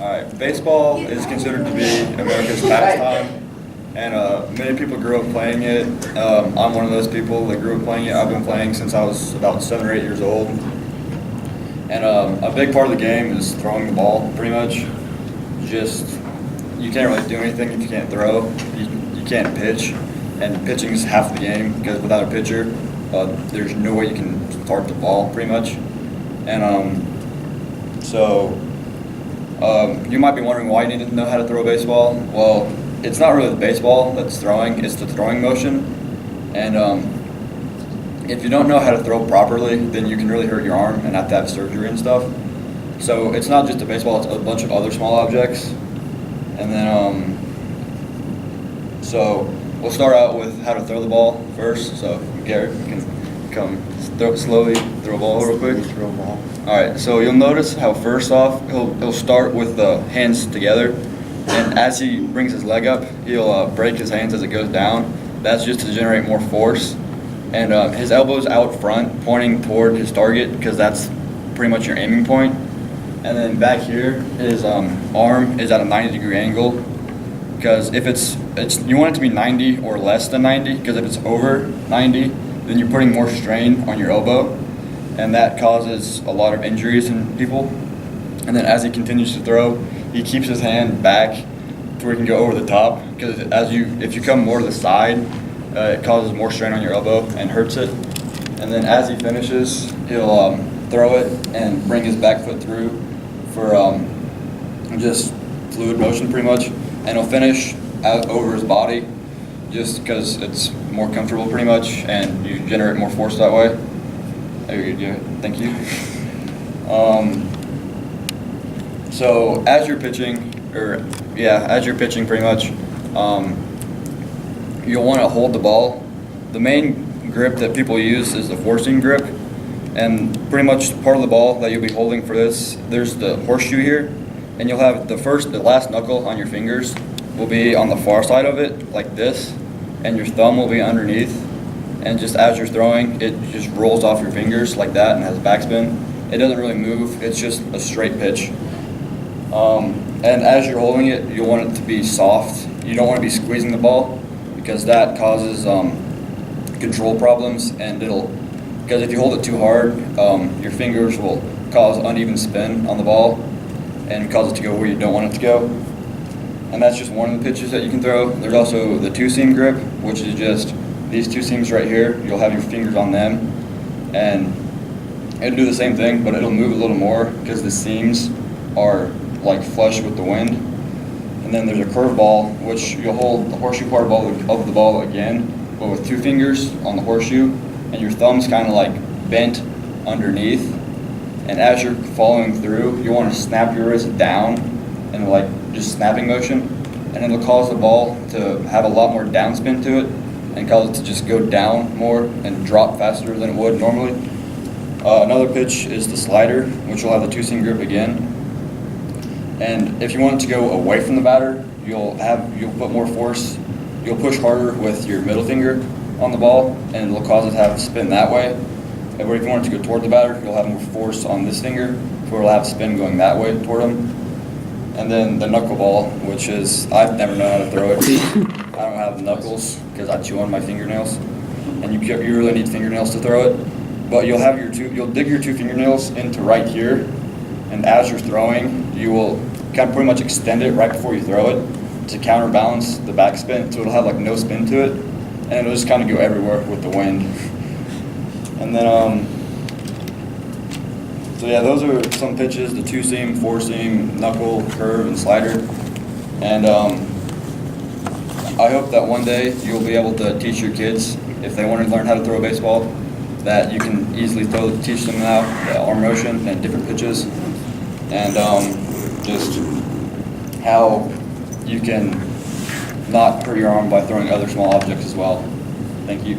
All right, baseball is considered to be America's pastime, and many people grew up playing it. I'm one of those people that grew up playing it. I've been playing since I was about 7 or 8 years old. And a big part of the game is throwing the ball, pretty much. You can't really do anything if you can't throw. You can't pitch, and pitching is half the game, because without a pitcher, there's no way you can start the ball, pretty much. And you might be wondering why you need to know how to throw a baseball. Well, it's not really the baseball that's throwing, it's the throwing motion. And if you don't know how to throw properly, then you can really hurt your arm and have to have surgery and stuff. So it's not just a baseball, it's a bunch of other small objects. And then, so we'll start out with how to throw the ball first. So Garrett, you can come slowly throw a ball real quick. Throw a ball. All right, so you'll notice how first off, he'll start with the hands together, and as he brings his leg up, he'll break his hands as it goes down. That's just to generate more force. And his elbow's out front, pointing toward his target, because that's pretty much your aiming point. And then back here, his arm is at a 90-degree angle, because if you want it to be 90 or less than 90, because if it's over 90, then you're putting more strain on your elbow, and that causes a lot of injuries in people. And then as he continues to throw, he keeps his hand back to where he can go over the top, because if you come more to the side, it causes more strain on your elbow and hurts it. And then as he finishes, he'll throw it and bring his back foot through for just fluid motion, pretty much. And he'll finish out over his body, just because it's more comfortable, pretty much, and you generate more force that way. There you go. Thank you. So as you're pitching, pretty much, you'll want to hold the ball. The main grip that people use is the four-seam grip, and pretty much part of the ball that you'll be holding for this, there's the horseshoe here, and you'll have the last knuckle on your fingers will be on the far side of it, like this, and your thumb will be underneath. And just as you're throwing, it just rolls off your fingers like that and has backspin. It doesn't really move, it's just a straight pitch. And as you're holding it, you'll want it to be soft. You don't want to be squeezing the ball, because that causes control problems, and because if you hold it too hard, your fingers will cause uneven spin on the ball and cause it to go where you don't want it to go. And that's just one of the pitches that you can throw. There's also the two-seam grip, which is just these two seams right here. You'll have your fingers on them, and it'll do the same thing, but it'll move a little more because the seams are like flush with the wind. And then there's a curve ball, which you'll hold the horseshoe part of the ball again, but with two fingers on the horseshoe, and your thumb's kind of like bent underneath. And as you're following through, you want to snap your wrist down and like just snapping motion, and it'll cause the ball to have a lot more downspin to it, and cause it to just go down more and drop faster than it would normally. Another pitch is the slider, which will have the two-seam grip again. And if you want it to go away from the batter, you'll put more force. You'll push harder with your middle finger on the ball, and it'll cause it to have spin that way. But if you want it to go toward the batter, you'll have more force on this finger, so it'll have spin going that way toward him. And then the knuckleball, which is, I've never known how to throw it. I don't have knuckles because I chew on my fingernails, and you really need fingernails to throw it. But you'll dig your two fingernails into right here, and as you're throwing, you will kind of pretty much extend it right before you throw it to counterbalance the backspin, so it'll have like no spin to it, and it'll just kind of go everywhere with the wind. And then, so yeah, those are some pitches: the two-seam, four-seam, knuckle, curve, and slider. And I hope that one day you'll be able to teach your kids, if they want to learn how to throw a baseball, that you can easily teach them now the arm motion and different pitches, and just how you can not hurt your arm by throwing other small objects as well. Thank you.